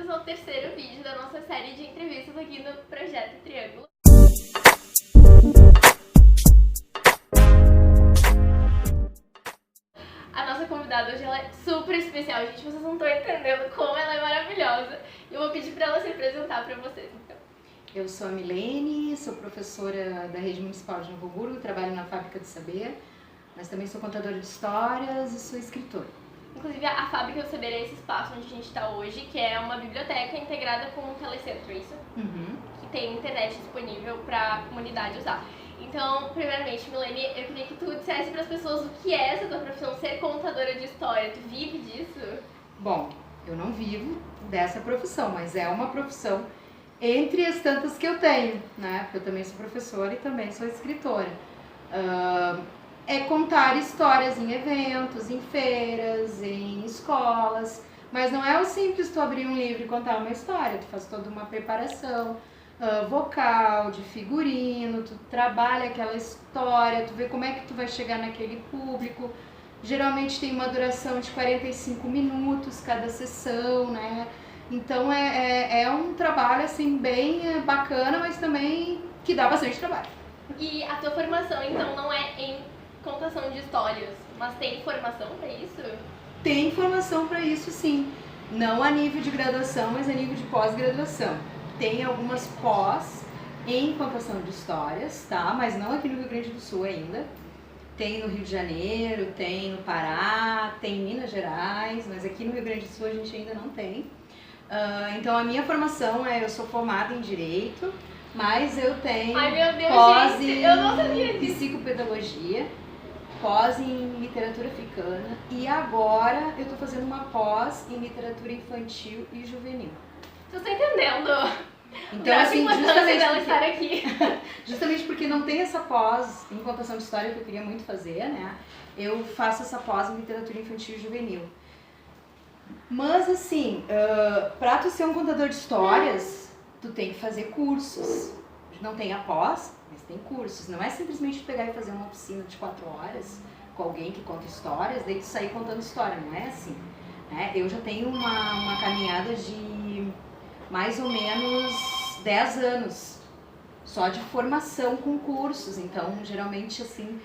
bem-vindos ao terceiro vídeo da nossa série de entrevistas aqui no Projeto Triângulo. A nossa convidada hoje ela é super especial, gente, vocês não estão entendendo como ela é maravilhosa. E eu vou pedir para ela se apresentar para vocês, então. Eu sou a Milene, sou professora da Rede Municipal de Novo Hamburgo, trabalho na Fábrica do Saber, mas também sou contadora de histórias e sou escritora. Inclusive, a Fábrica do Saber é esse espaço onde a gente está hoje, que é uma biblioteca integrada com um telecentro, isso? Que tem internet disponível para a comunidade usar. Então, primeiramente, Milene, eu queria que tu dissesse para as pessoas o que é essa tua profissão, ser contadora de história. Tu vive disso? Bom, eu não vivo dessa profissão, mas é uma profissão entre as tantas que eu tenho, né? Porque eu também sou professora e também sou escritora. É contar histórias em eventos, em feiras, em escolas, mas não é o simples tu abrir um livro e contar uma história, tu faz toda uma preparação vocal, de figurino, tu trabalha aquela história, tu vê como é que tu vai chegar naquele público. Geralmente tem uma duração de 45 minutos cada sessão, né? Então é um trabalho assim bem bacana, mas também que dá bastante trabalho. E a tua formação então não é em contação de histórias, mas tem formação para isso? Tem formação para isso, sim. Não a nível de graduação, mas a nível de pós-graduação. Tem algumas pós em contação de histórias, tá? Mas não aqui no Rio Grande do Sul ainda. Tem no Rio de Janeiro, tem no Pará, tem em Minas Gerais, mas aqui no Rio Grande do Sul a gente ainda não tem. Então a minha formação eu sou formada em Direito, mas eu tenho pós em Psicopedagogia, pós em Literatura Africana e agora eu tô fazendo uma pós em Literatura Infantil e Juvenil. Você tá entendendo? Então, assim, dela estar aqui. Justamente porque não tem essa pós em contação de história que eu queria muito fazer, né? Eu faço essa pós em Literatura Infantil e Juvenil. Mas assim, pra tu ser um contador de histórias, tu tem que fazer cursos. Não tem a pós, mas tem cursos. Não é simplesmente pegar e fazer uma oficina de 4 horas com alguém que conta histórias, daí tu sair contando história, não é assim. Né? Eu já tenho uma caminhada de mais ou menos 10 anos só de formação com cursos. Então, geralmente assim,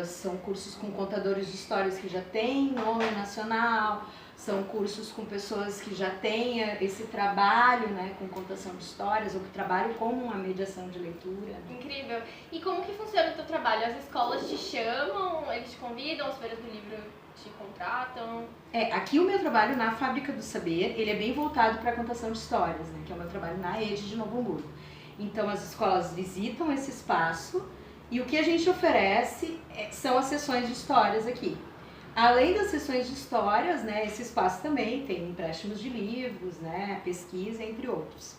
são cursos com contadores de histórias que já têm nome nacional, são cursos com pessoas que já têm esse trabalho, né, com contação de histórias ou que trabalham com uma mediação de leitura. Incrível. E como que funciona o teu trabalho? As escolas te chamam, eles te convidam, as feiras do livro te contratam? Aqui o meu trabalho na Fábrica do Saber, ele é bem voltado para a contação de histórias, né, que é o meu trabalho na rede de Novo Hamburgo. Então as escolas visitam esse espaço e o que a gente oferece são as sessões de histórias aqui. Além das sessões de histórias, né, esse espaço também tem empréstimos de livros, né, pesquisa, entre outros.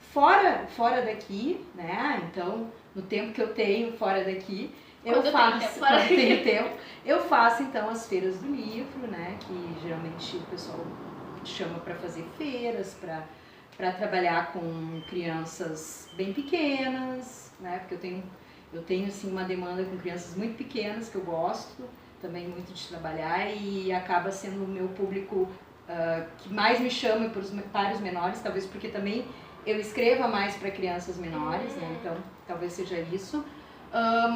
Fora daqui, né, então, no tempo que eu tenho fora daqui, eu faço então as feiras do livro, né, que geralmente o pessoal chama para fazer feiras, para trabalhar com crianças bem pequenas, né, porque eu tenho assim uma demanda com crianças muito pequenas que eu gosto também muito de trabalhar e acaba sendo o meu público que mais me chama para os menores, talvez porque também eu escreva mais para crianças menores, né? Então talvez seja isso,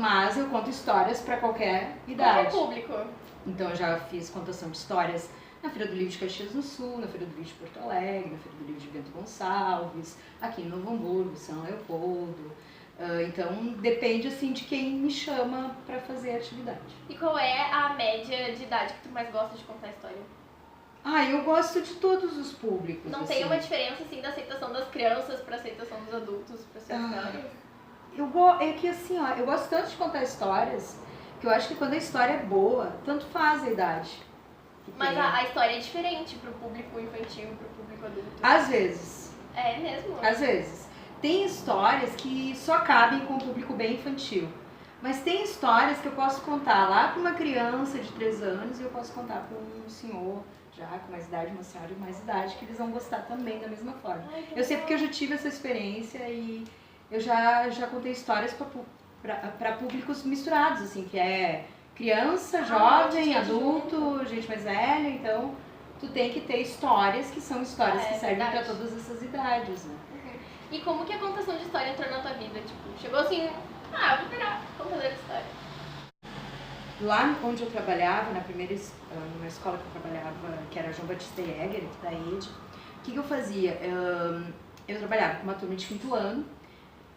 mas eu conto histórias para qualquer idade. Qualquer público. Então eu já fiz contação de histórias na Feira do Livro de Caxias do Sul, na Feira do Livro de Porto Alegre, na Feira do Livro de Bento Gonçalves, aqui em Novo Hamburgo, São Leopoldo. Então depende assim de quem me chama para fazer a atividade. E qual é a média de idade que tu mais gosta de contar a história? Eu gosto de todos os públicos. Não assim. Tem uma diferença assim da aceitação das crianças para aceitação dos adultos para suas histórias? É que assim, eu gosto tanto de contar histórias que eu acho que quando a história é boa, tanto faz a idade. Mas a história é diferente pro público infantil e pro público adulto? Às vezes. É mesmo? Às vezes. Tem histórias que só cabem com um público bem infantil. Mas tem histórias que eu posso contar lá para uma criança de 3 anos e eu posso contar para um senhor já com mais idade, uma senhora de mais idade, que eles vão gostar também da mesma forma. Eu sei porque eu já tive essa experiência e eu já contei histórias para públicos misturados, assim, que é criança, jovem, adulto, gente mais velha, então tu tem que ter histórias que são histórias que servem para todas essas idades, né? E como que a contação de história entrou na tua vida? Tipo, chegou assim, eu vou virar contadora de história. Lá onde eu trabalhava, numa escola que eu trabalhava, que era João Batista Jäger, da ED, o que eu fazia? Eu trabalhava com uma turma de 5º ano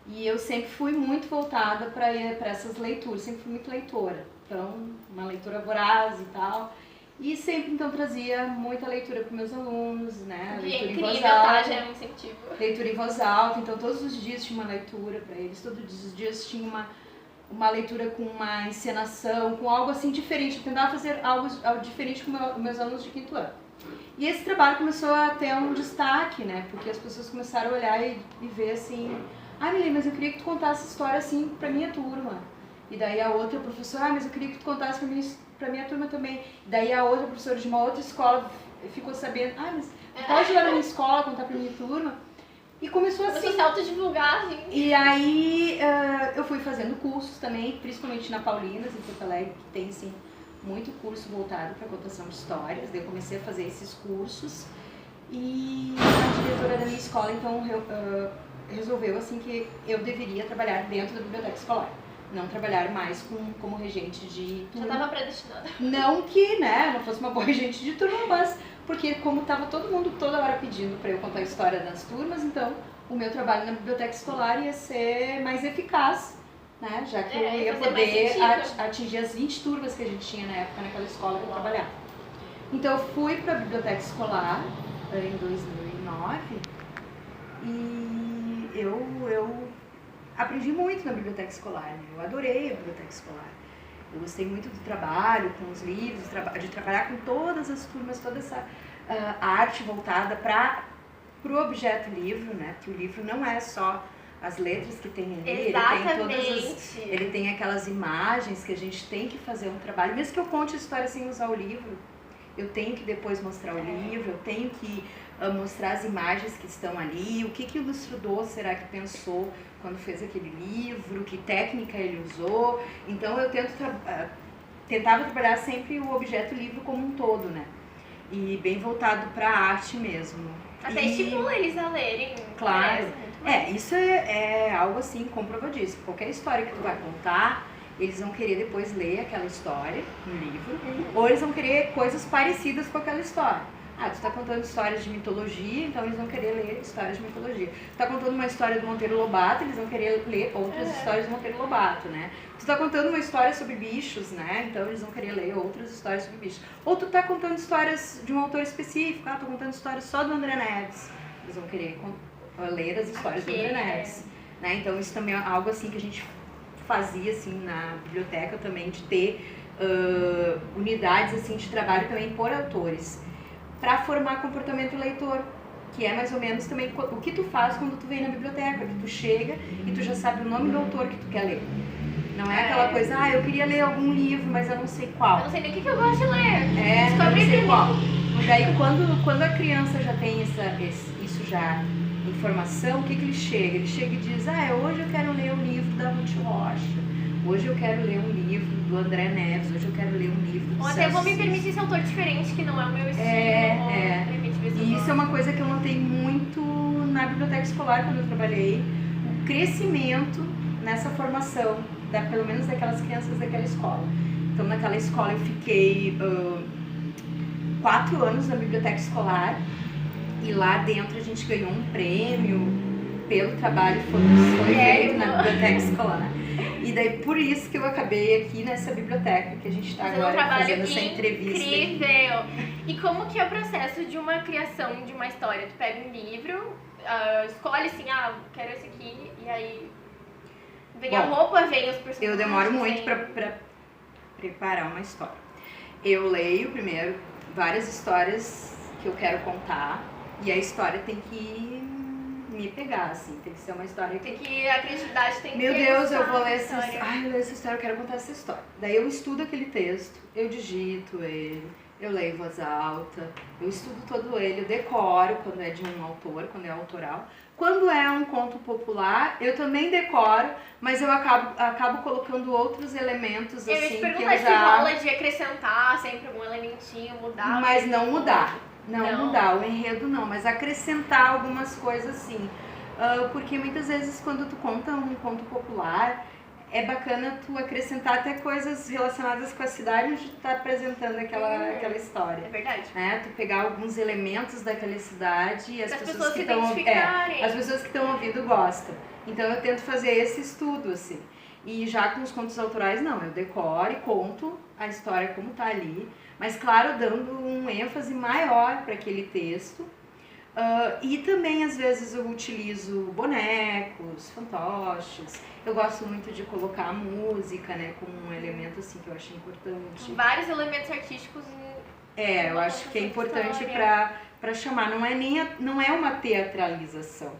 e eu sempre fui muito voltada para essas leituras, sempre fui muito leitora. Então, uma leitura voraz e tal. E sempre, então, trazia muita leitura para meus alunos, né? Leitura em voz alta. Tá? Já é um incentivo. Leitura em voz alta. Então, todos os dias tinha uma leitura para eles. Todos os dias tinha uma leitura com uma encenação, com algo assim diferente. Eu tentava fazer algo diferente com meus alunos de 5º ano. E esse trabalho começou a ter um destaque, né? Porque as pessoas começaram a olhar e ver assim... Milene, mas eu queria que tu contasse essa história assim pra minha turma. E daí a outra professora, mas eu queria que tu contasse pra minha turma também. E daí a outra professora de uma outra escola ficou sabendo, mas tu pode ir lá na minha escola contar pra minha turma? E começou assim. Você se autodivulgar, assim. E aí eu fui fazendo cursos também, principalmente na Paulinas, em Porto Alegre, que tem assim, muito curso voltado para contação de histórias. Daí eu comecei a fazer esses cursos. E a diretora da minha escola, então, resolveu assim que eu deveria trabalhar dentro da biblioteca escolar. Não trabalhar mais como regente de turma. Já estava predestinada. Não que, não fosse uma boa regente de turma, mas porque como estava todo mundo toda hora pedindo para eu contar a história das turmas, então o meu trabalho na biblioteca escolar ia ser mais eficaz, né? Já que eu ia poder atingir as 20 turmas que a gente tinha na época naquela escola que eu trabalhava. Então eu fui para a biblioteca escolar em 2009 e eu aprendi muito na biblioteca escolar, né? Eu adorei a biblioteca escolar. Eu gostei muito do trabalho com os livros, de trabalhar com todas as turmas, toda essa arte voltada para o objeto livro, né? Que o livro não é só as letras que tem ali, ele tem aquelas imagens que a gente tem que fazer um trabalho. Mesmo que eu conte a história sem usar o livro, eu tenho que depois mostrar o livro, eu tenho que mostrar as imagens que estão ali, o que o ilustrador será que pensou quando fez aquele livro, que técnica ele usou. Então eu tentava trabalhar sempre o objeto livro como um todo, né? E bem voltado para a arte mesmo. Até estimula eles a lerem. Claro. Isso é algo assim comprovadíssimo. Qualquer história que tu vai contar, eles vão querer depois ler aquela história no livro, ou eles vão querer coisas parecidas com aquela história. Tu está contando histórias de mitologia, então eles vão querer ler histórias de mitologia. Tu está contando uma história do Monteiro Lobato, eles vão querer ler outras histórias do Monteiro Lobato, né? Tu está contando uma história sobre bichos, né? Então eles vão querer ler outras histórias sobre bichos. Ou tu está contando histórias de um autor específico, estou contando histórias só do André Neves. Eles vão querer ler as histórias do André Neves. Né? Então isso também é algo assim que a gente fazia assim, na biblioteca também, de ter unidades assim, de trabalho também por autores, para formar comportamento leitor, que é mais ou menos também o que tu faz quando tu vem na biblioteca, que tu chega e tu já sabe o nome do autor que tu quer ler. Não é aquela coisa, eu queria ler algum livro, mas eu não sei qual. Eu não sei nem o que eu gosto de ler. Eu não sei qual. E daí quando a criança já tem isso já informação, o que ele chega? Ele chega e diz, hoje eu quero ler um livro da Ruth Rocha, hoje eu quero ler um livro do André Neves, hoje eu quero ler um livro do Ou até vou me permitir esse autor diferente, que não é o meu estilo. E isso é uma coisa que eu notei muito na biblioteca escolar quando eu trabalhei, o crescimento nessa formação, pelo menos daquelas crianças daquela escola. Então naquela escola eu fiquei 4 anos na biblioteca escolar, e lá dentro a gente ganhou um prêmio pelo trabalho que foi feito na biblioteca escolar. E daí por isso que eu acabei aqui nessa biblioteca que a gente está agora fazendo essa entrevista. Incrível! E como que é o processo de uma criação de uma história? Tu pega um livro, escolhe assim, quero esse aqui, e aí vem a roupa, vem os personagens. Eu demoro muito para preparar uma história. Eu leio primeiro várias histórias que eu quero contar, e a história tem que me pegar, assim, tem que ser uma história que... a criatividade tem que... Meu Deus, eu vou ler essa história. Eu leio essa história, eu quero contar essa história. Daí eu estudo aquele texto, eu digito ele, eu leio em voz alta, eu estudo todo ele, eu decoro quando é de um autor, quando é autoral. Quando é um conto popular, eu também decoro, mas eu acabo colocando outros elementos, assim, eu ia te perguntar se rola de acrescentar sempre algum elementinho, mudar. Mas não mudar. Não mudar o enredo não, mas acrescentar algumas coisas sim. Porque muitas vezes quando tu conta um conto popular, é bacana tu acrescentar até coisas relacionadas com a cidade onde tu tá apresentando aquela história. É verdade. Né? Tu pegar alguns elementos daquela cidade e as pessoas que estão ouvindo gostam. Então eu tento fazer esse estudo, assim. E já com os contos autorais, não, eu decoro e conto a história como tá ali, mas claro, dando um ênfase maior para aquele texto. E também, às vezes, eu utilizo bonecos, fantoches. Eu gosto muito de colocar a música, né, como um elemento, assim, que eu acho importante. Vários elementos artísticos. Eu acho que é importante para chamar. Não é uma teatralização,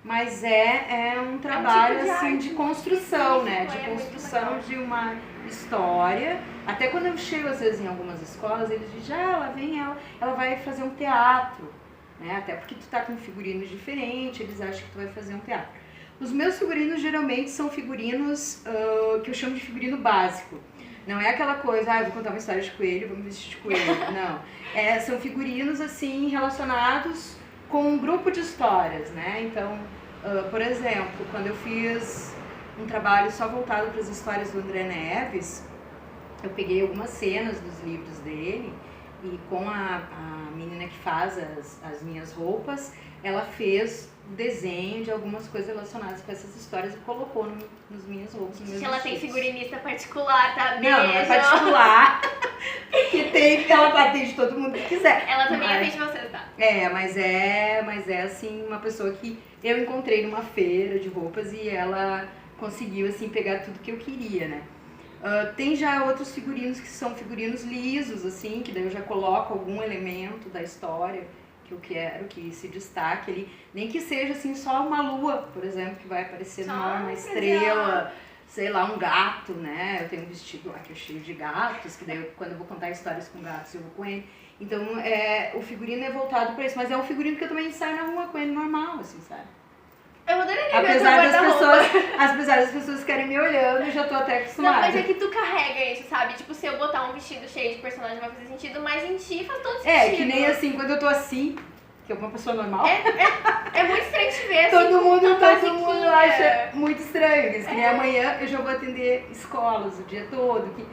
mas é um trabalho, assim, de construção, né, de construção de uma história. Até quando eu chego, às vezes, em algumas escolas, eles dizem, ela vai fazer um teatro. Né? Até porque tu tá com figurinos diferentes, eles acham que tu vai fazer um teatro. Os meus figurinos geralmente são figurinos que eu chamo de figurino básico. Não é aquela coisa, eu vou contar uma história de coelho, vamos vestir de coelho. Não. São figurinos assim relacionados com um grupo de histórias, né? Então, por exemplo, quando eu fiz um trabalho só voltado para as histórias do André Neves, eu peguei algumas cenas dos livros dele e com a menina que faz as minhas roupas, ela fez o desenho de algumas coisas relacionadas com essas histórias e colocou nas minhas roupas. Nos meus ela vestidos. tem figurinista particular, tá? Beijo. Não é particular, que ela atende todo mundo que quiser. Ela também atende vocês, tá? Mas é assim, uma pessoa que eu encontrei numa feira de roupas e ela conseguiu assim pegar tudo que eu queria, né? Tem já outros figurinos que são figurinos lisos, assim, que daí eu já coloco algum elemento da história que eu quero que se destaque ali. Nem que seja assim só uma lua, por exemplo, que vai aparecer uma estrela, sei lá, um gato, né? Eu tenho um vestido lá que é cheio de gatos, que daí quando eu vou contar histórias com gatos eu vou com ele. Então o figurino é voltado para isso, mas é um figurino que eu também saio na rua com ele normal, assim, sabe? Eu adoraria apesar das pessoas ficarem me olhando, eu já tô até acostumada. Não, mas é que tu carrega isso, sabe? Tipo, se eu botar um vestido cheio de personagem vai fazer sentido, mas em ti faz todo sentido. Que nem assim, quando eu tô assim, que é uma pessoa normal. É muito estranho te ver assim. Todo mundo acha muito estranho. Que nem amanhã eu já vou atender escolas o dia todo.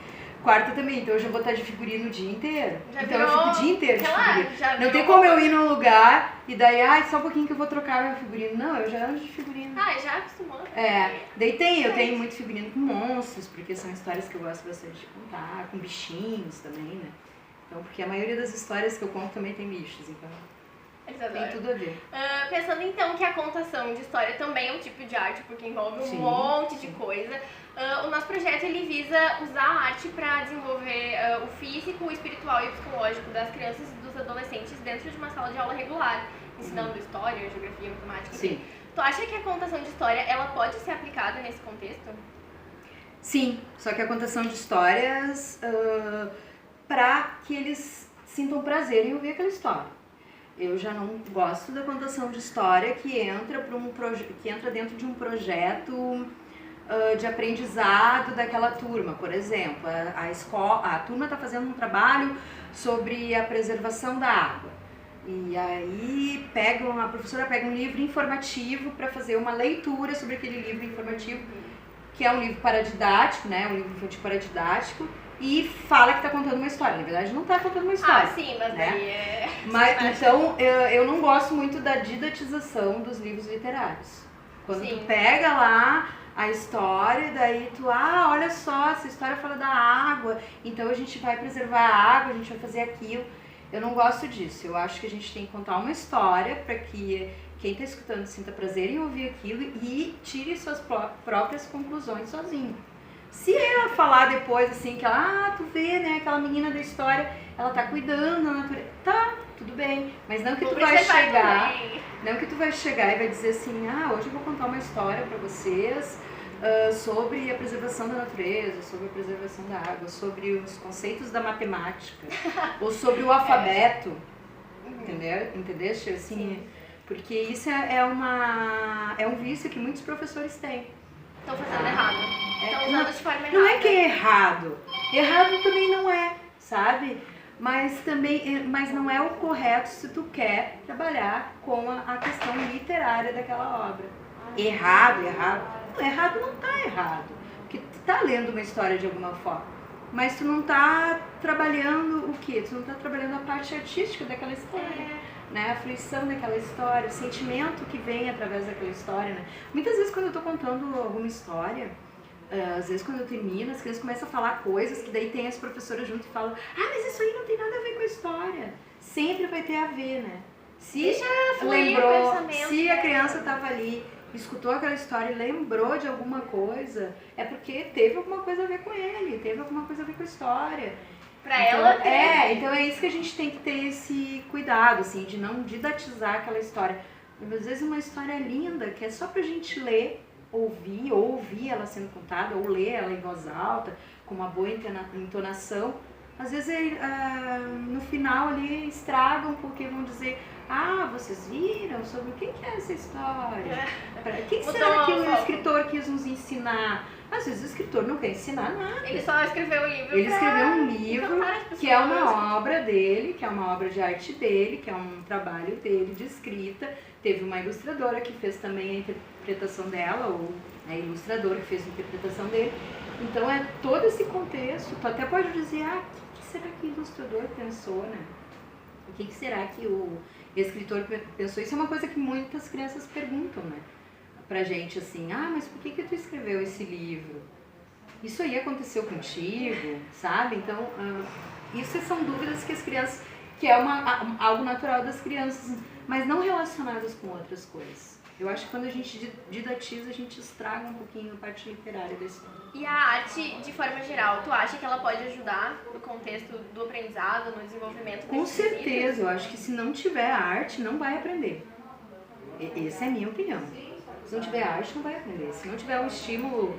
Quarta também, então eu já vou estar de figurino o dia inteiro. Então eu fico o dia inteiro de figurino. Não tem como eu ir num lugar e daí, só um pouquinho que eu vou trocar meu figurino. Não, eu já ando de figurino. Já acostumou. Daí eu tenho muito figurino com monstros, porque são histórias que eu gosto bastante de contar, com bichinhos também, né? Então, porque a maioria das histórias que eu conto também tem bichos, então tem tudo a ver. Pensando então que a contação de história também é um tipo de arte, porque envolve um monte de coisa. O nosso projeto ele visa usar a arte para desenvolver o físico, o espiritual e o psicológico das crianças e dos adolescentes dentro de uma sala de aula regular, ensinando história, geografia, matemática. Sim. Tu acha que a contação de história ela pode ser aplicada nesse contexto? Sim, só que a contação de histórias para que eles sintam prazer em ouvir aquela história. Eu já não gosto da contação de história que entra dentro de um projeto de aprendizado daquela turma. Por exemplo, a turma está fazendo um trabalho sobre a preservação da água. E aí a professora pega um livro informativo para fazer uma leitura sobre aquele livro informativo, que é um livro paradidático, né? Um livro infantil paradidático, e fala que está contando uma história. Na verdade, não está contando uma história. Sim, mas né? Daí então, eu não gosto muito da didatização dos livros literários. Quando tu pega lá a história, daí tu, olha só, essa história fala da água, então a gente vai preservar a água, a gente vai fazer aquilo. Eu não gosto disso. Eu acho que a gente tem que contar uma história para que quem está escutando sinta prazer em ouvir aquilo e tire suas próprias conclusões sozinho. Se ela falar depois assim, que tu vê, né, aquela menina da história, ela tá cuidando da natureza, tudo bem, mas não que tu vai chegar e vai dizer assim, hoje eu vou contar uma história para vocês sobre a preservação da natureza, sobre a preservação da água, sobre os conceitos da matemática, ou sobre o alfabeto, entendeste? Assim, porque isso é um vício que muitos professores têm. Estão fazendo errado. Estão usando de forma errada. Não é que é errado. Errado também não é, sabe? mas também, mas não é o correto se tu quer trabalhar com a questão literária daquela obra. Errado. Não, errado não tá errado, porque tu tá lendo uma história de alguma forma, mas tu não tá trabalhando o quê? Tu não tá trabalhando a parte artística daquela história, né? A fruição daquela história, o sentimento que vem através daquela história, né? Muitas vezes quando eu tô contando alguma história, às vezes quando eu termino, as crianças começam a falar coisas que daí tem as professoras junto e falam: ah, mas isso aí não tem nada a ver com a história. Sempre vai ter a ver, né? Se lembrou, se a criança estava ali, escutou aquela história e lembrou de alguma coisa, é porque teve alguma coisa a ver com ele, teve alguma coisa a ver com a história. Pra ela então é isso que a gente tem que ter esse cuidado, assim, de não didatizar aquela história. Às vezes uma história linda, que é só pra gente ler, ouvir ela sendo contada, ou ler ela em voz alta, com uma boa entonação, às vezes no final ali estragam, porque vão dizer: ah, vocês viram sobre o que é essa história? O que será que o escritor quis nos ensinar? Às vezes o escritor não quer ensinar nada. Ele só escreveu um livro. Ele escreveu um livro que é uma obra dele, que é uma obra de arte dele, que é um trabalho dele de escrita. Teve uma ilustradora que fez também a interpretação dela, ou a ilustradora que fez a interpretação dele. Então é todo esse contexto. Tu até pode dizer: ah, o que será que o ilustrador pensou, né? O que será que o escritor pensou? Isso é uma coisa que muitas crianças perguntam, né? Pra gente, assim: ah, mas por que tu escreveu esse livro? Isso aí aconteceu contigo, sabe? Então, isso são dúvidas que as crianças, que é algo natural das crianças, mas não relacionadas com outras coisas. Eu acho que quando a gente didatiza, a gente estraga um pouquinho a parte literária da história. E a arte, de forma geral, tu acha que ela pode ajudar no contexto do aprendizado, no desenvolvimento? Com certeza, eu acho que se não tiver arte, não vai aprender. Essa é a minha opinião. Se não tiver arte, não vai aprender. Se não tiver um estímulo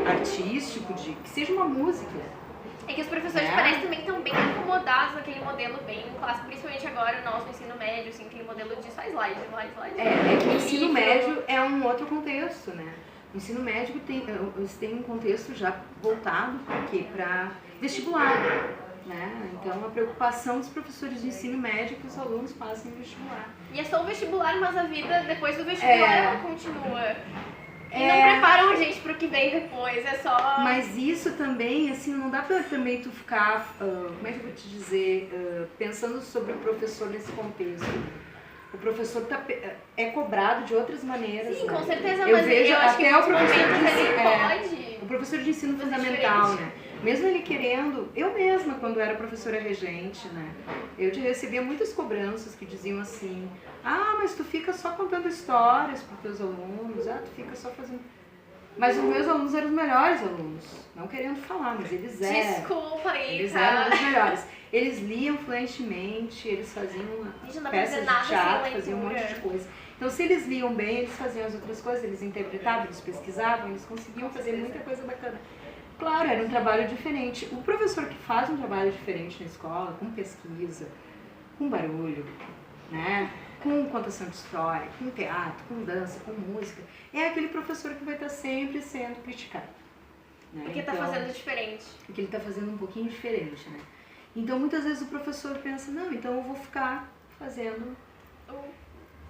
artístico, que seja uma música. É que os professores parecem também estão bem acomodados naquele modelo bem clássico, principalmente agora nós no ensino médio, assim, aquele modelo de só slide. É que o ensino médio é um outro contexto, né? O ensino médio tem um contexto já voltado para vestibular, né? Então a preocupação dos professores de ensino médio é que os alunos passem no vestibular. E é só o vestibular, mas a vida depois do vestibular ela continua. E não preparam a gente pro que vem depois, é só... Mas isso também, assim, não dá pra também tu ficar, como é que eu vou te dizer, pensando sobre o professor nesse contexto. O professor é cobrado de outras maneiras. Sim, né? Com certeza, eu mas vejo eu acho até que o professor pode. O professor de ensino fundamental, né? Mesmo ele querendo, eu mesma, quando era professora regente, né? Eu recebia muitas cobranças que diziam assim: ah, mas tu fica só contando histórias para os teus alunos, tu fica só fazendo... Mas os meus alunos eram os melhores alunos, não querendo falar, mas eles eram. Desculpa aí, eles eram os melhores. Eles liam fluentemente, eles faziam peças de teatro, faziam um monte de coisa. Então, se eles liam bem, eles faziam as outras coisas, eles interpretavam, eles pesquisavam, eles conseguiam fazer muita coisa bacana. Claro, era um trabalho diferente. O professor que faz um trabalho diferente na escola, com pesquisa, com barulho, né? Com contação de história, com teatro, com dança, com música, é aquele professor que vai estar sempre sendo criticado. Né? Porque está fazendo diferente. Porque ele está fazendo um pouquinho diferente, né? Então, muitas vezes o professor pensa: não, então eu vou ficar fazendo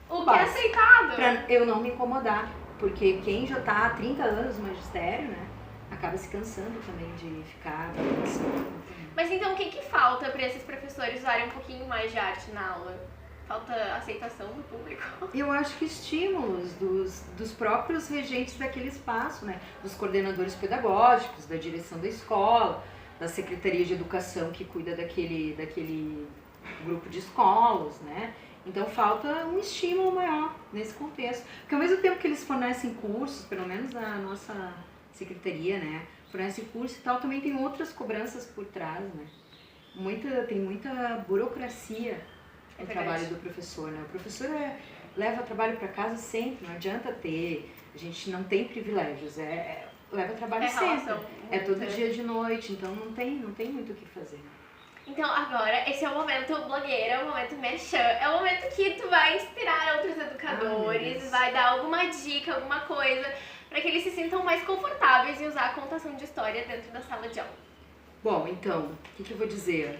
o que é aceitado. Para eu não me incomodar. Porque quem já está há 30 anos no magistério, né? Acaba se cansando também de ficar pensando. Mas então o que falta para esses professores usarem um pouquinho mais de arte na aula? Falta aceitação do público? Eu acho que estímulos dos próprios regentes daquele espaço, né? Dos coordenadores pedagógicos, da direção da escola, da Secretaria de Educação que cuida daquele grupo de escolas, né? Então falta um estímulo maior nesse contexto. Porque ao mesmo tempo que eles fornecem cursos, pelo menos na nossa secretaria, né? Fornecem curso e tal, também tem outras cobranças por trás, né? Tem muita burocracia no trabalho do professor, né? O professor leva trabalho para casa sempre, não adianta a gente não tem privilégios, leva trabalho sempre. É todo dia de noite, então não tem muito o que fazer. Então agora, esse é o momento blogueira, é o momento merchan, é o momento que tu vai inspirar outros educadores, vai dar alguma dica, alguma coisa, para que eles se sintam mais confortáveis em usar a contação de história dentro da sala de aula. Bom, então, o que eu vou dizer?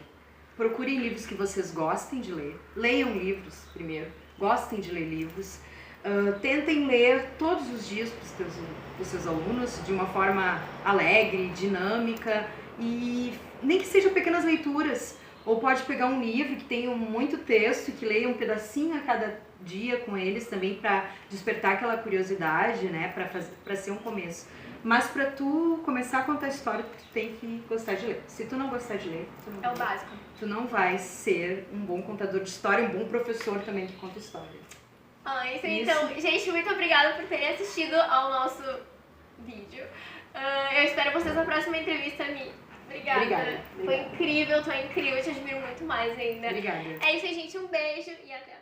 Procurem livros que vocês gostem de ler. Leiam livros primeiro. Gostem de ler livros. Tentem ler todos os dias para os seus alunos de uma forma alegre, dinâmica e nem que sejam pequenas leituras. Ou pode pegar um livro que tenha muito texto e que leia um pedacinho a cada dia com eles também para despertar aquela curiosidade, né? Para ser um começo. Mas para tu começar a contar a história, tu tem que gostar de ler. Se tu não gostar de ler, o básico. Tu não vai ser um bom contador de história, um bom professor também que conta história. Isso. Então, gente, muito obrigada por terem assistido ao nosso vídeo. Eu espero vocês na próxima entrevista, Mi. Obrigada. Foi incrível, tu é incrível, eu te admiro muito mais ainda. Obrigada. É isso aí, gente. Um beijo e até a próxima.